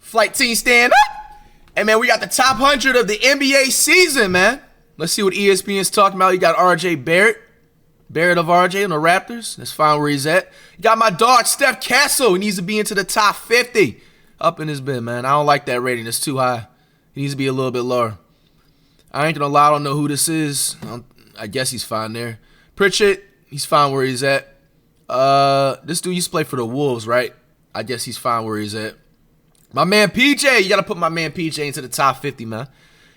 Flight team stand up. Hey, man, we got the top 100 of the NBA season, man. Let's see what ESPN's talking about. You got RJ Barrett. Barrett of RJ on the Raptors. That's fine where he's at. You got my dog, Steph Castle. He needs to be into the top 50. Up in his bin, man. I don't like that rating. It's too high. He needs to be a little bit lower. I ain't gonna lie, I don't know who this is. I guess he's fine there. Pritchett, he's fine where he's at. This dude used to play for the Wolves, right? I guess he's fine where he's at. My man PJ, you gotta put my man PJ into the top 50, man.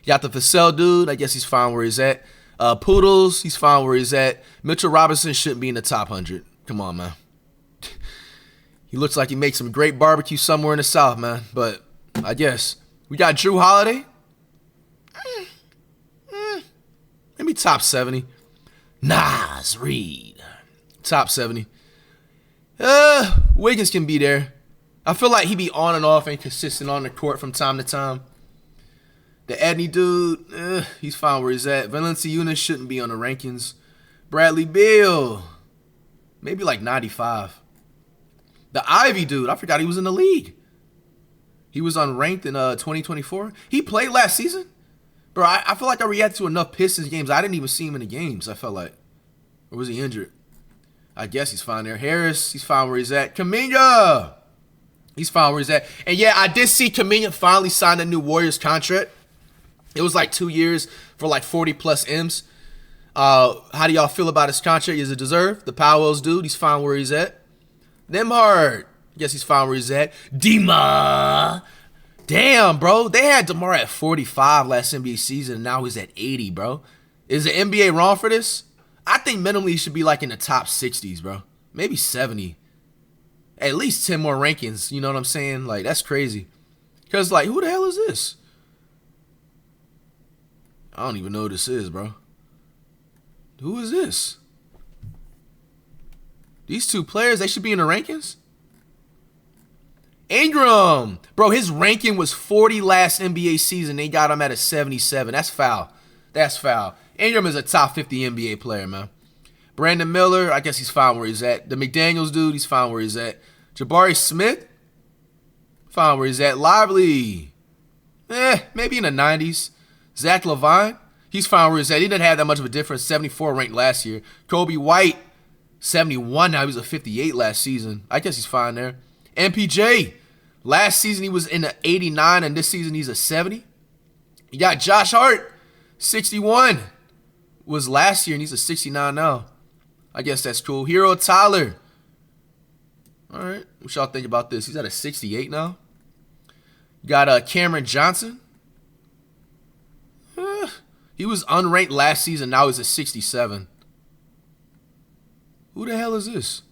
You got the Vassell dude, I guess he's fine where he's at. Poodles, he's fine where he's at. Mitchell Robinson shouldn't be in the top 100. Come on, man. He looks like he makes some great barbecue somewhere in the South, man. But I guess. We got Drew Holiday. Maybe top 70. Nas Reed. Top 70. Wiggins can be there. I feel like he be on and off and consistent on the court from time to time. The Edney dude, he's fine where he's at. Valanciunas shouldn't be on the rankings. Bradley Beal, maybe like 95. The Ivy dude, I forgot he was in the league. He was unranked in 2024. He played last season. Bro, I feel like I reacted to enough Pistons games. I didn't even see him in the games, I felt like. Or was he injured? I guess he's fine there. Harris, he's fine where he's at. Kuminga, he's fine where he's at. And yeah, I did see Kuminga finally sign a new Warriors contract. It was like 2 years for like 40 plus M's. How do y'all feel about his contract? Is it deserved? The Powell's dude, he's fine where he's at. Nembhard, guess he's fine where he's at. DeMar. Damn, bro. They had DeMar at 45 last NBA season, and now he's at 80, bro. Is the NBA wrong for this? I think minimally he should be like in the top 60s, bro. Maybe 70. At least 10 more rankings, you know what I'm saying? Like, that's crazy. Because, like, who the hell is this? I don't even know who this is, bro. Who is this? These two players, they should be in the rankings? Ingram. Bro, his ranking was 40 last NBA season. They got him at a 77. That's foul. That's foul. Ingram is a top 50 NBA player, man. Brandon Miller, I guess he's fine where he's at. The McDaniels dude, he's fine where he's at. Jabari Smith, fine where he's at. Lively, maybe in the 90s. Zach LaVine, he's fine where he's at. He didn't have that much of a difference. 74 ranked last year. Kobe White, 71 now. He was a 58 last season. I guess he's fine there. MPJ, last season he was in the 89, and this season he's a 70. You got Josh Hart, 61. Was last year, and he's a 69 now. I guess that's cool. Hero Tyler. All right. What y'all think about this? He's at a 68 now. You got Cameron Johnson. He was unranked last season. Now he's a 67. Who the hell is this?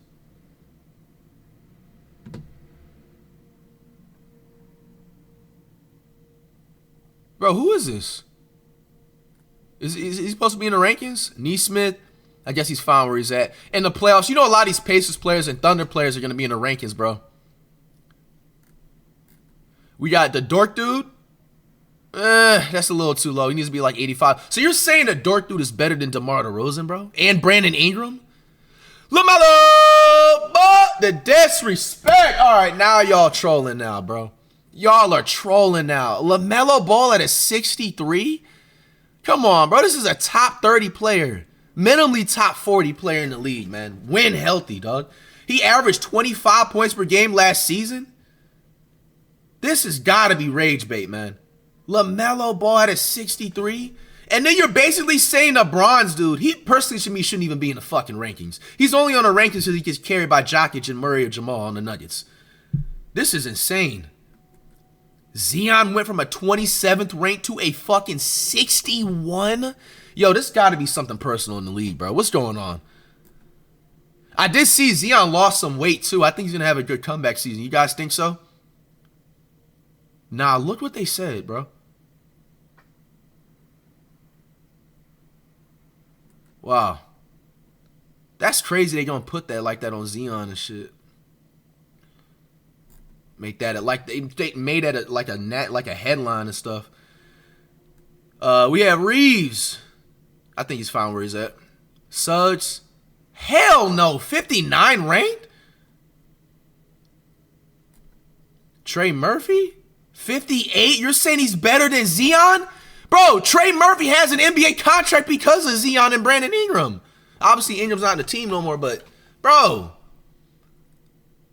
Bro, who is this? Is he supposed to be in the rankings? Neesmith, I guess he's fine where he's at. In the playoffs, you know a lot of these Pacers players and Thunder players are going to be in the rankings, bro. We got the Dork dude. That's a little too low. He needs to be like 85. So you're saying the Dork dude is better than DeMar DeRozan, bro? And Brandon Ingram? LaMelo! The disrespect. All right, now y'all trolling now, bro. Y'all are trolling now. LaMelo Ball at a 63? Come on, bro. This is a top 30 player. Minimally top 40 player in the league, man. When healthy, dog. He averaged 25 points per game last season. This has got to be rage bait, man. LaMelo Ball at a 63? And then you're basically saying the bronze dude, he personally shouldn't even be in the fucking rankings. He's only on the rankings because he gets carried by Jokic and Murray or Jamal on the Nuggets. This is insane. Zion went from a 27th rank to a fucking 61? Yo, this got to be something personal in the league, bro. What's going on? I did see Zion lost some weight, too. I think he's going to have a good comeback season. You guys think so? Nah, look what they said, bro. Wow. That's crazy they going to put that like that on Zion and shit. Make that like they made that like a headline and stuff. We have Reeves. I think he's fine where he's at. Suggs. Hell no. 59 ranked? Trey Murphy? 58? You're saying he's better than Zion? Bro, Trey Murphy has an NBA contract because of Zion and Brandon Ingram. Obviously, Ingram's not in the team no more, but, bro,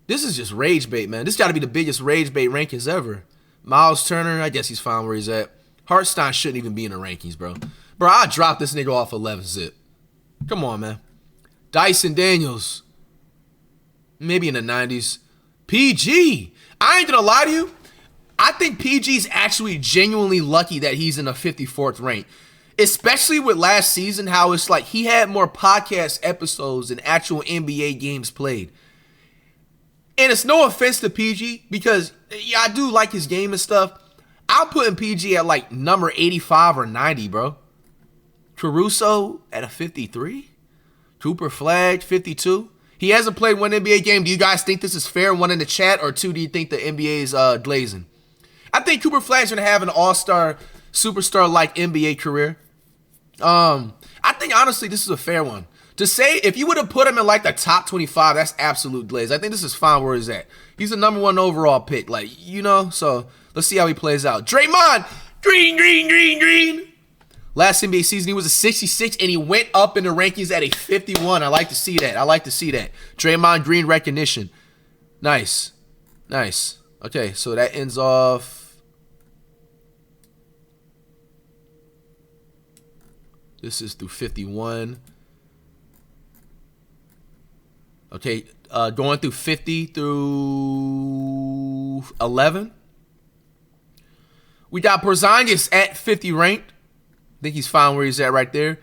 this is just rage bait, man. This got to be the biggest rage bait rankings ever. Miles Turner, I guess he's fine where he's at. Hartstein shouldn't even be in the rankings, bro. Bro, I dropped this nigga off 11 zip. Come on, man. Dyson Daniels, maybe in the 90s. PG, I ain't gonna lie to you. I think PG's actually genuinely lucky that he's in the 54th rank. Especially with last season, how it's like he had more podcast episodes than actual NBA games played. And it's no offense to PG because, yeah, I do like his game and stuff. I'm putting PG at like number 85 or 90, bro. Caruso at a 53. Cooper Flag, 52. He hasn't played one NBA game. Do you guys think this is fair? One in the chat, or two, do you think the NBA is glazing? I think Cooper Flag's going to have an all-star, superstar-like NBA career. I think, honestly, this is a fair one. To say, if you would have put him in, like, the top 25, that's absolute glaze. I think this is fine where he's at. He's the number 1 overall pick. Like, you know, so let's see how he plays out. Draymond, green. Last NBA season, he was a 66, and he went up in the rankings at a 51. I like to see that. Draymond Green recognition. Nice. Okay, so that ends off. This is through 51. Okay, going through 50 through 11. We got Porzingis at 50 ranked. I think he's fine where he's at right there.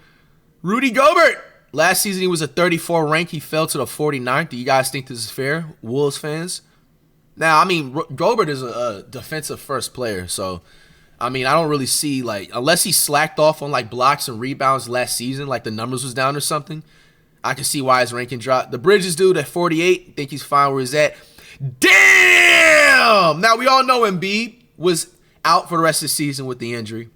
Rudy Gobert. Last season he was a 34 rank. He fell to the 49th. Do you guys think this is fair, Wolves fans? Now, I mean, Gobert is a defensive first player, so I mean, I don't really see, like, unless he slacked off on, like, blocks and rebounds last season, like the numbers was down or something, I can see why his ranking dropped. The Bridges dude at 48, think he's fine where he's at. Damn! Now, we all know Embiid was out for the rest of the season with the injury.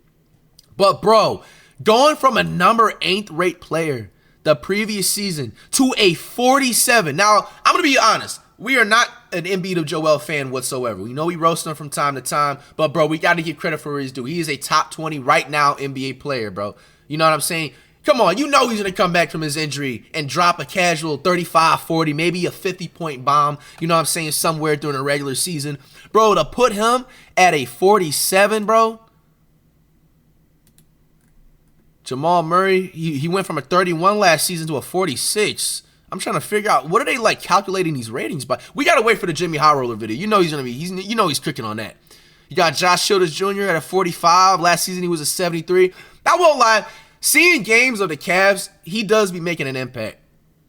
But, bro, going from a number 8th rate player the previous season to a 47. Now, I'm going to be honest. We are not an Embiid of Joel fan whatsoever. We know we roast him from time to time, but, bro, we got to give credit for his due. He is a top 20 right now NBA player, bro. You know what I'm saying? Come on, you know he's going to come back from his injury and drop a casual 35, 40, maybe a 50-point bomb, you know what I'm saying, somewhere during the regular season. Bro, to put him at a 47, bro. Jamal Murray, he went from a 31 last season to a 46. I'm trying to figure out, what are they, like, calculating these ratings by? We got to wait for the Jimmy High Roller video. You know he's going to be, you know he's cooking on that. You got Josh Childers Jr. at a 45. Last season he was a 73. I won't lie. Seeing games of the Cavs, he does be making an impact.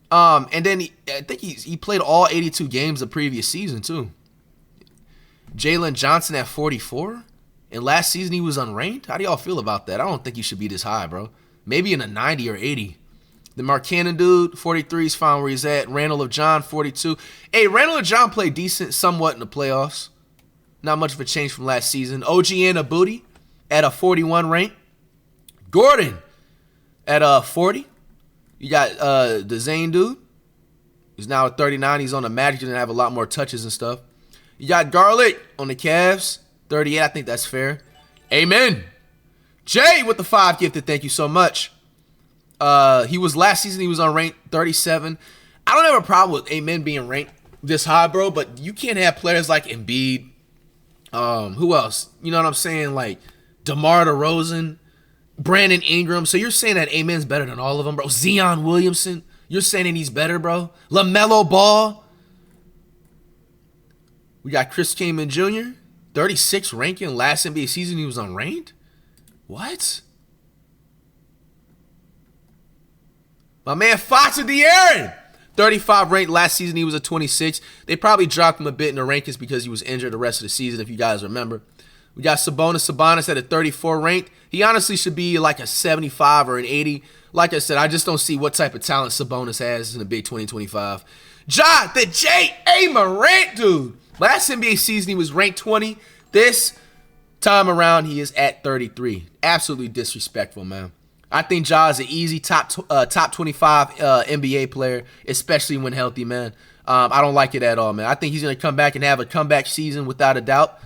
And then I think he played all 82 games the previous season, too. Jalen Johnson at 44. And last season he was unranked. How do y'all feel about that? I don't think he should be this high, bro. Maybe in a 90 or 80. The Mark Cannon dude, 43 is fine where he's at. Randall of John, 42. Hey, Randall of John played decent somewhat in the playoffs. Not much of a change from last season. OG Anunoby at a 41 rank. Gordon at a 40. You got the Zane dude. He's now at 39. He's on the Magic. He's going to have a lot more touches and stuff. You got Garlic on the Cavs, 38. I think that's fair. Amen. Jay with the 5 gifted. Thank you so much. He was last season, he was on rank 37. I don't have a problem with Amen being ranked this high, bro, but you can't have players like Embiid. Who else? You know what I'm saying? Like DeMar DeRozan, Brandon Ingram. So you're saying that Amen's better than all of them, bro? Zion Williamson, you're saying that he's better, bro? LaMelo Ball. We got Chris Kaman Jr., 36 ranking. Last NBA season, he was unranked? What? My man Fox of De'Aaron, 35 ranked. Last season, he was a 26. They probably dropped him a bit in the rankings because he was injured the rest of the season, if you guys remember. We got Sabonis at a 34 ranked. He honestly should be like a 75 or an 80. Like I said, I just don't see what type of talent Sabonis has in the big 2025. Ja, the J.A. Morant dude. Last NBA season, he was ranked 20. This time around, he is at 33. Absolutely disrespectful, man. I think Ja is an easy top 25 NBA player, especially when healthy, man. I don't like it at all, man. I think he's going to come back and have a comeback season without a doubt.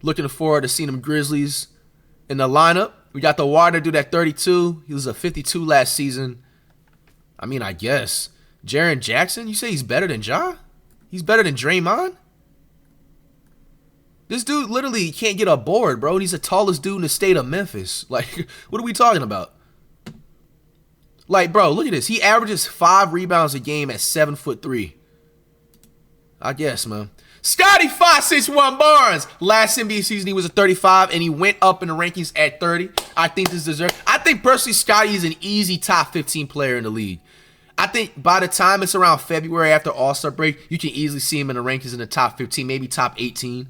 Looking forward to seeing them Grizzlies in the lineup. We got the water dude at 32. He was a 52 last season. I mean, I guess. Jaren Jackson, you say he's better than Ja? He's better than Draymond? This dude literally can't get a board, bro. He's the tallest dude in the state of Memphis. Like, what are we talking about? Like, bro, look at this. He averages 5 rebounds a game at 7'3". I guess, man. Scotty 561 Barnes. Last NBA season, he was a 35, and he went up in the rankings at 30. I think this deserves. I think personally, Scotty is an easy top 15 player in the league. I think by the time it's around February after All-Star break, you can easily see him in the rankings in the top 15, maybe top 18.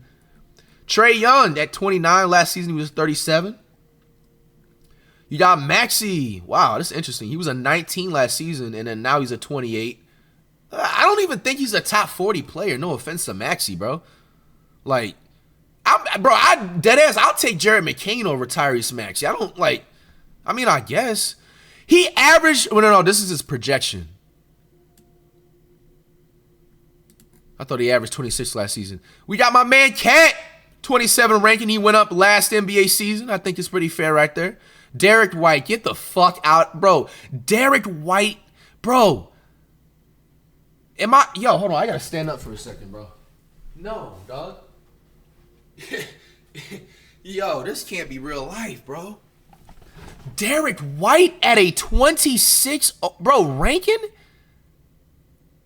Trae Young at 29. Last season, he was 37. You got Maxey. Wow, that's interesting. He was a 19 last season, and then now he's a 28. I don't even think he's a top 40 player. No offense to Maxey, bro. Like, deadass, I'll take Jared McCain over Tyrese Maxey. I guess. He averaged, no, this is his projection. I thought he averaged 26 last season. We got my man Cat, 27 ranking. He went up last NBA season. I think it's pretty fair right there. Derek White, get the fuck out. Bro, Derek White, bro. Hold on, I gotta stand up for a second, bro. No, dog. Yo, this can't be real life, bro. Derek White at a 26, bro, ranking?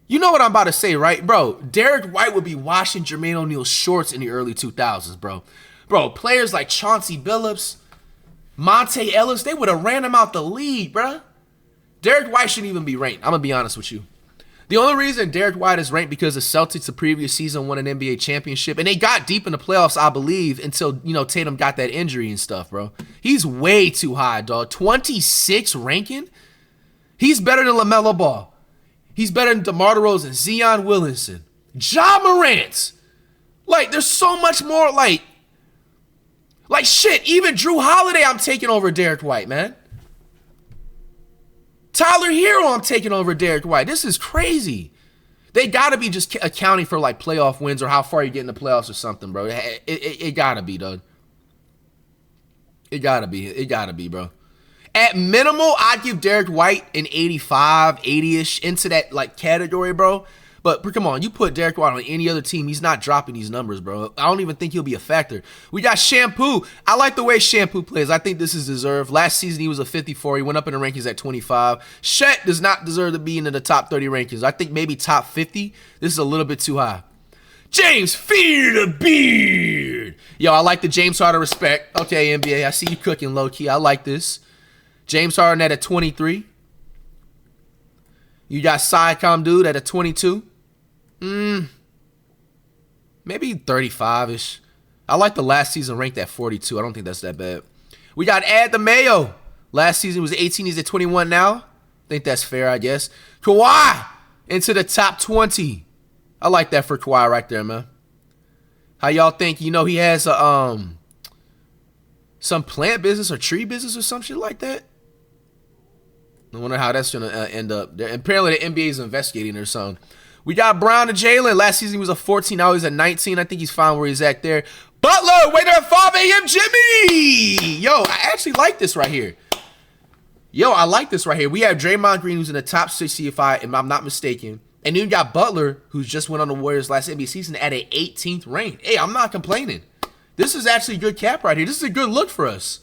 You know what I'm about to say, right? Bro, Derek White would be washing Jermaine O'Neal's shorts in the early 2000s, bro. Bro, players like Chauncey Billups, Monte Ellis, they would have ran him out the league, bro. Derek White shouldn't even be ranked. I'm going to be honest with you. The only reason Derek White is ranked because the Celtics the previous season won an NBA championship, and they got deep in the playoffs, I believe, until, Tatum got that injury and stuff, bro. He's way too high, dog. 26 ranking? He's better than LaMelo Ball. He's better than DeMar DeRozan, Zion Williamson, Ja Morant. Like, there's so much more, like shit, even Drew Holiday I'm taking over Derek White, man. Tyler Hero I'm taking over Derek White. This is crazy. They got to be just accounting for, like, playoff wins or how far you get in the playoffs or something, bro. It got to be, dog. It got to be. It got to be, bro. At minimal, I'd give Derek White an 85, 80-ish into that, like, category, bro. But come on, you put Derek White on any other team, he's not dropping these numbers, bro. I don't even think he'll be a factor. We got Shampoo. I like the way Shampoo plays. I think this is deserved. Last season, he was a 54. He went up in the rankings at 25. Shet does not deserve to be into the top 30 rankings. I think maybe top 50. This is a little bit too high. James Fear the Beard. Yo, I like the James Harden respect. Okay, NBA, I see you cooking low-key. I like this. James Harden at a 23. You got Sycom dude at a 22. Maybe 35-ish. I like the last season ranked at 42. I don't think that's that bad. We got Ad the Mayo. Last season was 18. He's at 21 now. I think that's fair, I guess. Kawhi into the top 20. I like that for Kawhi right there, man. How y'all think? He has some plant business or tree business or some shit like that. I wonder how that's going to end up. Apparently, the NBA is investigating or something. We got Brown and Jalen. Last season, he was a 14. Now he's at 19. I think he's fine where he's at there. Butler, waiter at 5 a.m. Jimmy. Yo, I actually like this right here. We have Draymond Green, who's in the top 60, if I'm not mistaken. And then you got Butler, who's just went on the Warriors last NBA season at an 18th rank. Hey, I'm not complaining. This is actually a good cap right here. This is a good look for us.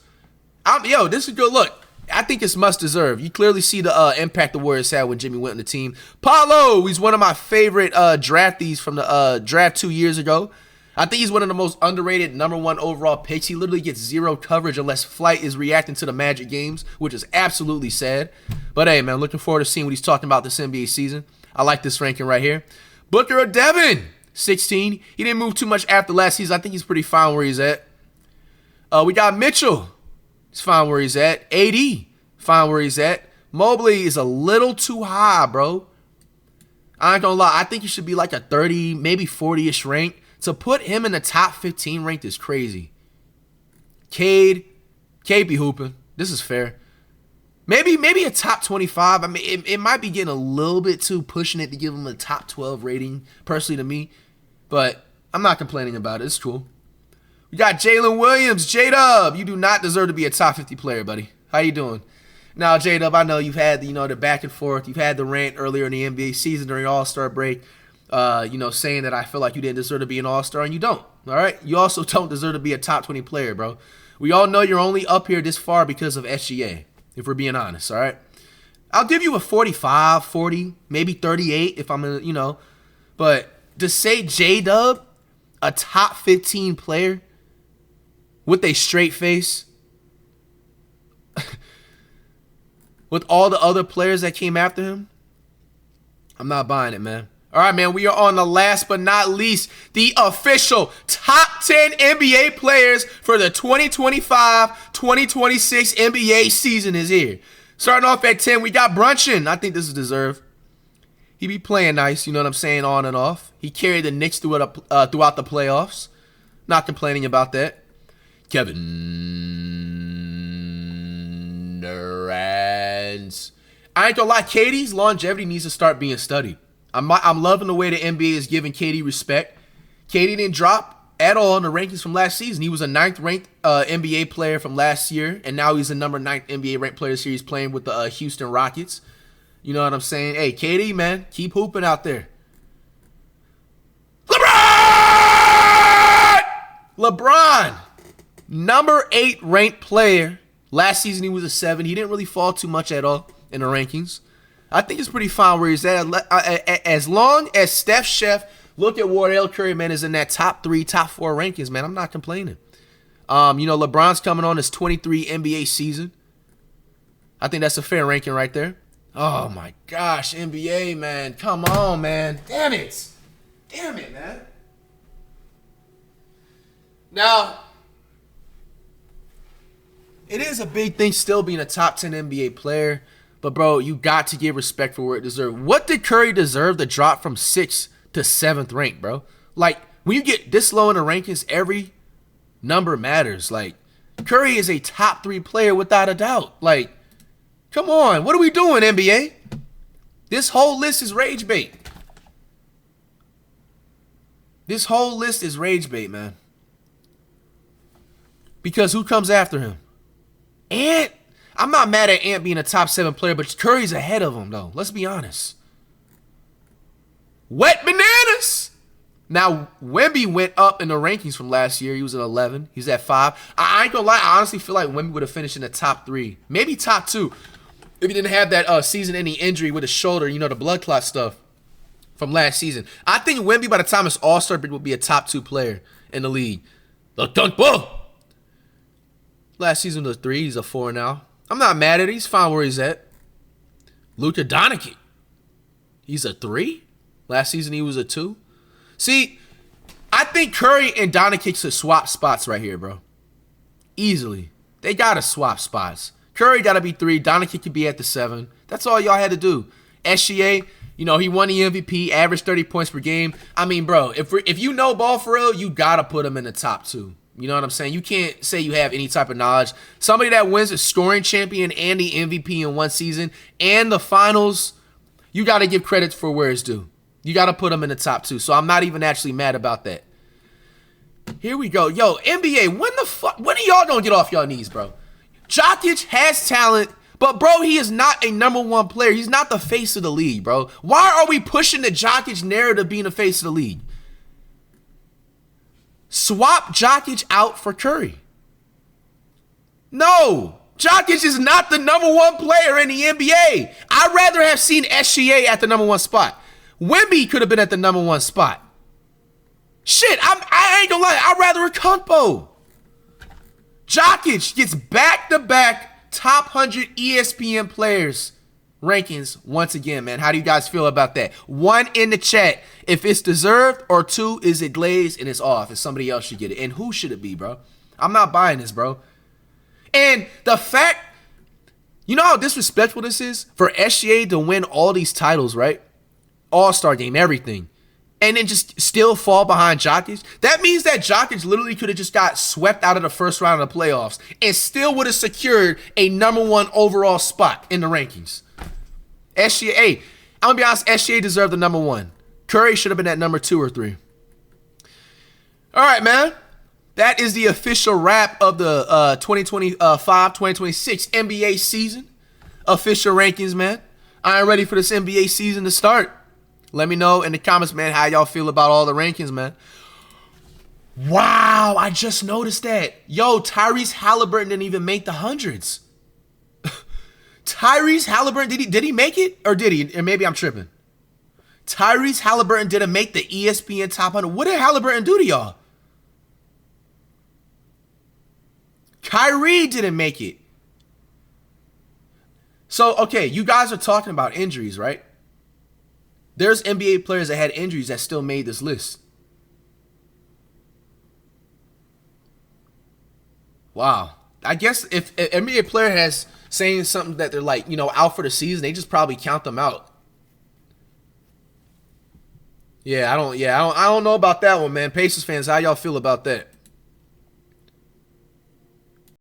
This is a good look. I think it's must deserve. You clearly see the impact the Warriors had when Jimmy went on the team. Paulo, he's one of my favorite draftees from the draft 2 years ago. I think he's one of the most underrated #1 overall picks. He literally gets zero coverage unless Flight is reacting to the Magic games, which is absolutely sad. But hey, man, looking forward to seeing what he's talking about this NBA season. I like this ranking right here. Booker or Devin, 16. He didn't move too much after last season. I think he's pretty fine where he's at. We got Mitchell. He's fine where he's at. AD, fine where he's at. Mobley is a little too high, bro. I ain't gonna lie. I think he should be like a 30, maybe 40-ish rank. To put him in the top 15 ranked is crazy. Cade be hooping. This is fair. Maybe a top 25. I mean, it might be getting a little bit too pushing it to give him a top 12 rating, personally to me. But I'm not complaining about it. It's cool. We got Jalen Williams. J-Dub, you do not deserve to be a top 50 player, buddy. How you doing? Now, J-Dub, I know you've had, the back and forth. You've had the rant earlier in the NBA season during All-Star break, saying that I feel like you didn't deserve to be an All-Star, and you don't, all right? You also don't deserve to be a top 20 player, bro. We all know you're only up here this far because of SGA, if we're being honest, all right? I'll give you a 45, 40, maybe 38 if I'm, but to say J-Dub, a top 15 player with a straight face, with all the other players that came after him, I'm not buying it, man. All right, man, we are on the last but not least, the official top 10 NBA players for the 2025-2026 NBA season is here. Starting off at 10, we got Brunson. I think this is deserved. He be playing nice, you know what I'm saying, on and off. He carried the Knicks throughout the playoffs. Not complaining about that. Kevin Durant. I ain't gonna lie, KD's longevity needs to start being studied. I'm loving the way the NBA is giving KD respect. KD didn't drop at all in the rankings from last season. He was a 9th ranked NBA player from last year, and now he's the number 9th NBA ranked player this year. He's playing with the Houston Rockets. You know what I'm saying? Hey, KD, man, keep hooping out there. LeBron, number 8 ranked player. Last season he was a 7. He didn't really fall too much at all in the rankings. I think it's pretty fine where he's at. As long as Steph Chef, look at Wardell Curry, man, is in that top 3, top 4 rankings, man. I'm not complaining. LeBron's coming on his 23 NBA season. I think that's a fair ranking right there. Oh, my gosh, NBA, man. Come on, man. Damn it. Damn it, man. Now, it is a big thing still being a top 10 NBA player. But, bro, you got to give respect for where it deserved. What did Curry deserve to drop from 6th to 7th rank, bro? Like, when you get this low in the rankings, every number matters. Like, Curry is a top 3 player without a doubt. Like, come on. What are we doing, NBA? This whole list is rage bait. This whole list is rage bait, man. Because who comes after him? Ant. I'm not mad at Ant being a top 7 player, but Curry's ahead of him, though. Let's be honest. Wet bananas. Now, Wemby went up in the rankings from last year. He was at 11. He's at 5. I ain't gonna lie. I honestly feel like Wemby would have finished in the top 3. Maybe top 2. If he didn't have that season-ending injury with his shoulder, the blood clot stuff from last season. I think Wemby, by the time his All-Star break, would be a top 2 player in the league. The dunk ball. Last season was a 3. He's a 4 now. I'm not mad at it. He's fine where he's at. Luka Doncic. He's a 3. Last season he was a 2. See, I think Curry and Doncic should swap spots right here, bro. Easily. They got to swap spots. Curry got to be 3. Doncic could be at the 7. That's all y'all had to do. SGA, he won the MVP, averaged 30 points per game. I mean, bro, if you know ball for real, you got to put him in the top 2. You know what I'm saying? You can't say you have any type of knowledge. Somebody that wins a scoring champion and the MVP in one season and the finals, you got to give credit for where it's due. You got to put them in the top 2. So I'm not even actually mad about that. Here we go. Yo, NBA, when are y'all going to get off y'all knees, bro? Jokic has talent, but, bro, he is not a number 1 player. He's not the face of the league, bro. Why are we pushing the Jokic narrative being the face of the league? Swap Jokic out for Curry. No, Jokic is not the number 1 player in the NBA. I'd rather have seen SGA at the number 1 spot. Wemby could have been at the number 1 spot. Shit, I ain't gonna lie. I'd rather a Kumpo. Jokic gets back-to-back top 100 ESPN players rankings once again, man. How do you guys feel about that? 1 in the chat if it's deserved, or 2, is it glazed and it's off and somebody else should get it? And who should it be, bro? I'm not buying this, bro. And the fact, you know how disrespectful this is for SGA to win all these titles, right? All-Star game, everything. And then just still fall behind Jokic? That means that Jokic literally could have just got swept out of the first round of the playoffs and still would have secured a number 1 overall spot in the rankings. SGA, I'm going to be honest, SGA deserved the number 1. Curry should have been at number 2 or 3. All right, man. That is the official wrap of the 2025-2026 NBA season. Official rankings, man. I ain't ready for this NBA season to start. Let me know in the comments, man, how y'all feel about all the rankings, man. Wow, I just noticed that. Yo, Tyrese Halliburton didn't even make the hundreds. Tyrese Halliburton, did he make it? Or did he? And maybe I'm tripping. Tyrese Halliburton didn't make the ESPN top 100. What did Halliburton do to y'all? Kyrie didn't make it. So, okay, you guys are talking about injuries, right? There's NBA players that had injuries that still made this list. Wow. I guess if an NBA player has saying something that they're like, out for the season, they just probably count them out. I don't know about that one, man. Pacers fans, how y'all feel about that?